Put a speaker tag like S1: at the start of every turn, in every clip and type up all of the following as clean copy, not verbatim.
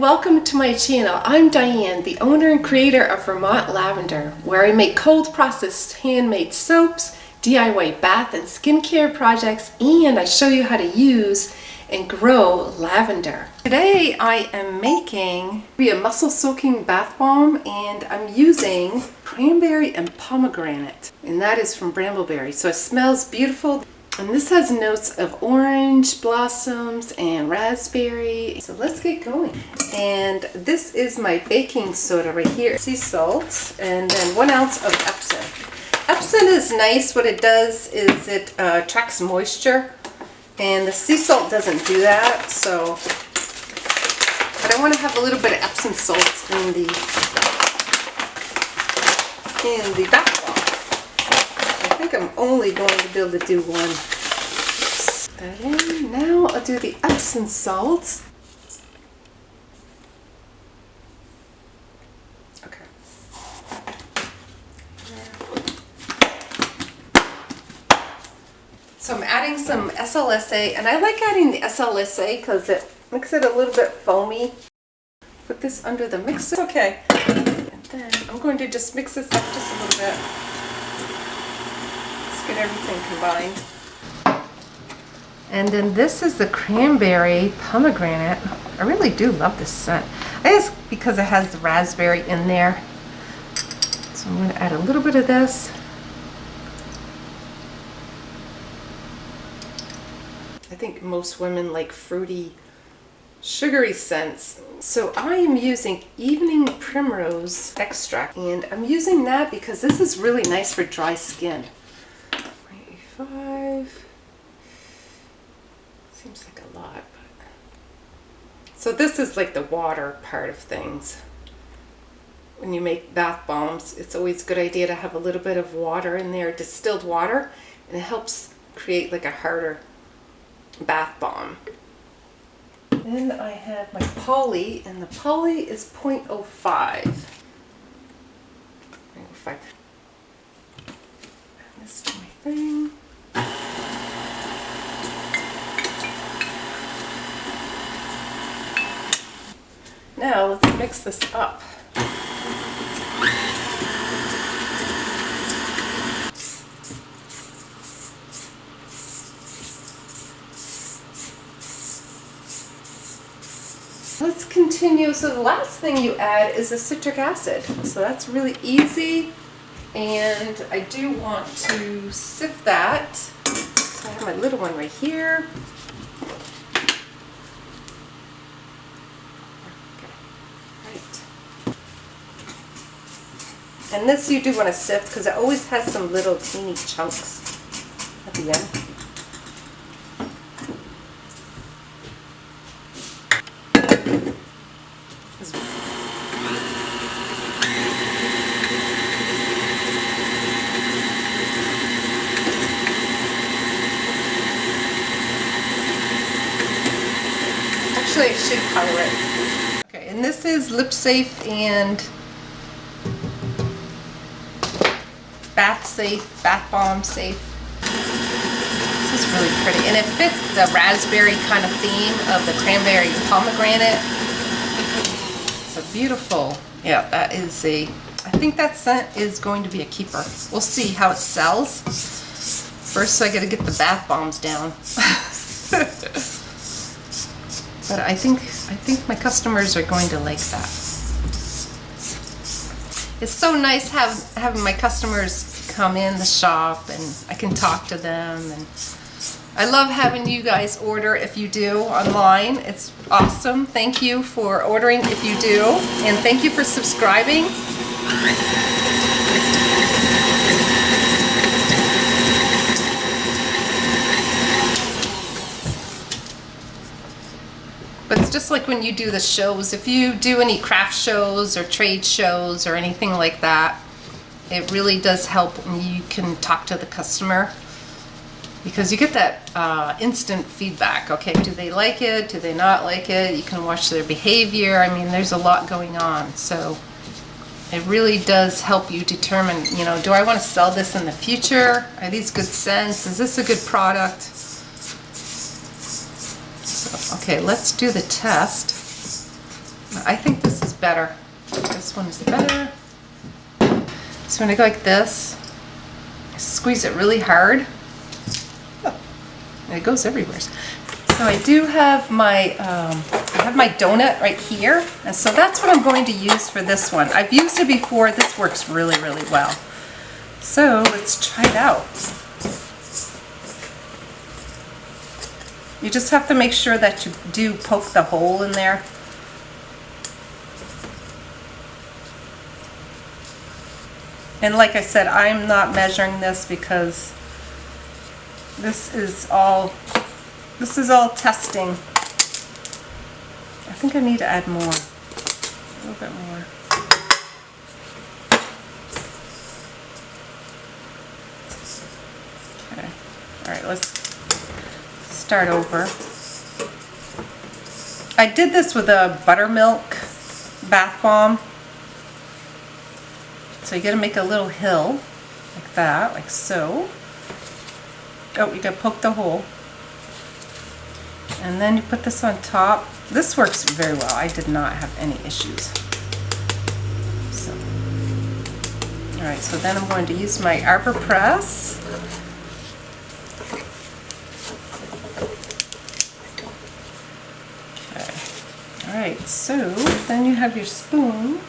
S1: welcome to my channel. I'm Diane, the owner and creator of Vermont Lavender, where I make cold processed handmade soaps, DIY bath and skincare projects, and I show you how to use and grow lavender. Today I am making a muscle soaking bath bomb, and I'm using cranberry and pomegranate, and that is from Brambleberry, so it smells beautiful. And this has notes of orange blossoms and raspberry. So let's get going. And this is my baking soda right here. Sea salt and then 1 ounce of Epsom. Epsom is nice. What it does is it attracts moisture, and the sea salt doesn't do that. So, but I want to have a little bit of Epsom salt in the bath bomb. I think I'm only going to be able to do one. That in. Now I'll do the Epsom salts. Okay. So I'm adding some SLSA, and I like adding the SLSA because it makes it a little bit foamy. Put this under the mixer. Okay. And then I'm going to just mix this up just a little bit. Get everything combined. And then this is the cranberry pomegranate. I really do love this scent. I guess because it has the raspberry in there. So I'm going to add a little bit of this. I think most women like fruity, sugary scents. So I am using evening primrose extract, and I'm using that because this is really nice for dry skin. 5 seems like a lot, but so this is like the water part of things. When you make bath bombs, it's always a good idea to have a little bit of water in there, distilled water, and it helps create like a harder bath bomb. Then I have my poly, and the poly is 0.05. 0.05. This is my thing. Now let's mix this up. Let's continue. So the last thing you add is the citric acid. So that's really easy. And I do want to sift that. So I have my little one right here. And this you do want to sift because it always has some little teeny chunks at the end. Actually, I should color it. Okay, and this is Lip Safe and Bath Safe, Bath Bomb Safe. This is really pretty, and it fits the raspberry kind of theme of the cranberry and pomegranate. It's a beautiful, yeah, that is a, I think that scent is going to be a keeper. We'll see how it sells. First I gotta get the bath bombs down. But I think my customers are going to like that. It's so nice having my customers come in the shop, and I can talk to them, and I love having you guys order if you do online. It's awesome. Thank you for ordering if you do, and thank you for subscribing. But it's just like when you do the shows, if you do any craft shows or trade shows or anything like that, it really does help when you can talk to the customer, because you get that instant feedback. Okay, do they like it? Do they not like it? You can watch their behavior. I mean, there's a lot going on. So it really does help you determine, you know, do I want to sell this in the future? Are these good scents? Is this a good product? So, okay, let's do the test. I think this is better. This one is better. So when I go like this, I squeeze it really hard. Oh, and it goes everywhere. So I do have my doughnut right here, and so that's what I'm going to use for this one. I've used it before. This works really, really well. So let's try it out. You just have to make sure that you do poke the hole in there. And like I said, I'm not measuring this because this is all testing. I think I need to add more, a little bit more. Okay, all right, let's start over. I did this with a buttermilk bath bomb. So you gotta make a little hill like that, like so. Oh, you gotta poke the hole. And then you put this on top. This works very well. I did not have any issues. So, all right, so then I'm going to use my arbor press. Okay. All right, so then you have your spoon.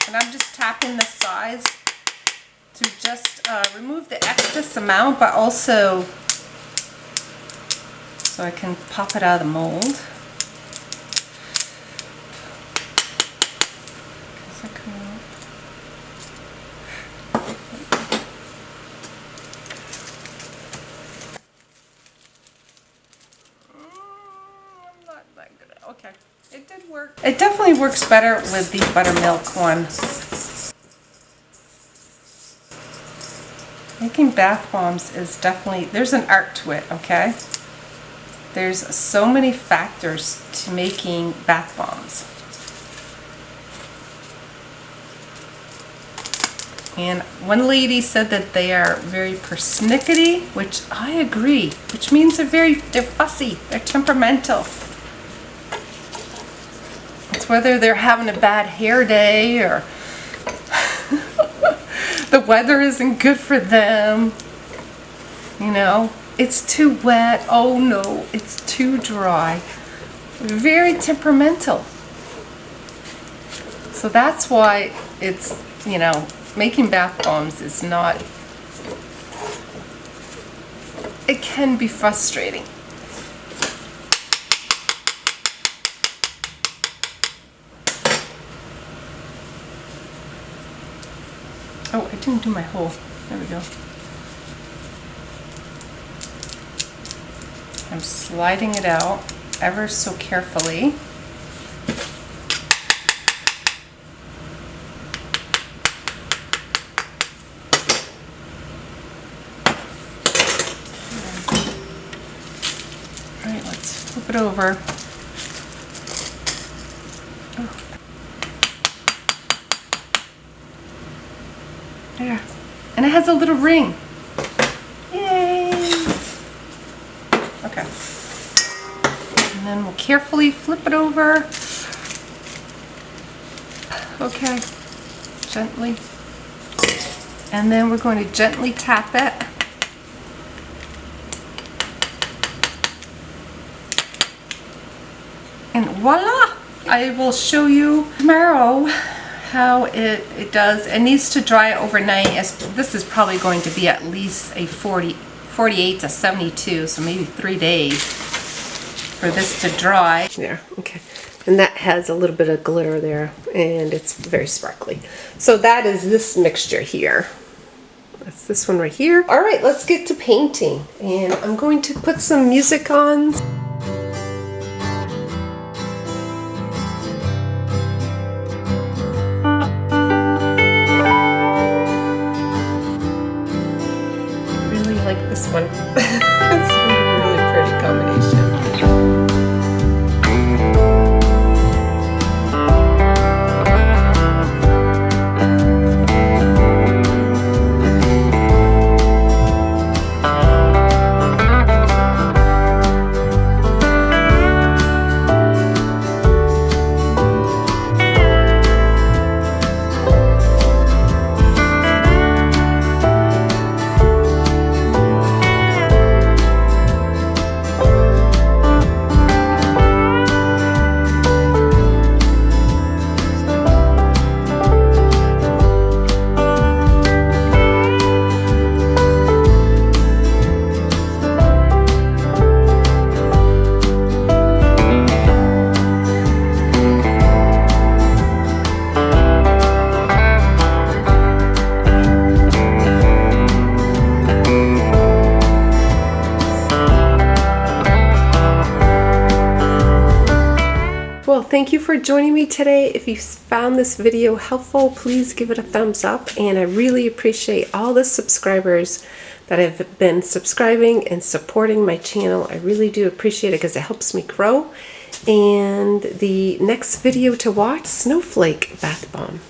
S1: And I'm just tapping the sides to just remove the excess amount, but also so I can pop it out of the mold. I'm not that good at it. Okay, it did work. It definitely works better with the buttermilk one. Making bath bombs is definitely, there's an art to it, okay? There's so many factors to making bath bombs. And one lady said that they are very persnickety, which I agree, which means they're fussy, they're temperamental. It's whether they're having a bad hair day or the weather isn't good for them. You know, it's too wet. Oh no, it's too dry. Very temperamental. So that's why it's, you know, making bath bombs is not, it can be frustrating. Oh, I didn't do my hole. There we go. I'm sliding it out ever so carefully. All right, let's flip it over. There. And it has a little ring. Yay! Okay. And then we'll carefully flip it over. Okay. Gently. And then we're going to gently tap it. And voila! I will show you tomorrow how it does. It needs to dry overnight, as this is probably going to be at least a 48 to 72, so maybe 3 days for this to dry. There, okay. And that has a little bit of glitter there, and it's very sparkly. So that is this mixture here. That's this one right here. All right, let's get to painting. And I'm going to put some music on. This one. It's a really pretty combination. thank you for joining me today. If you found this video helpful, please give it a thumbs up, and I really appreciate all the subscribers that have been subscribing and supporting my channel. I really do appreciate it because it helps me grow. And the next video to watch, Snowflake Bath Bomb.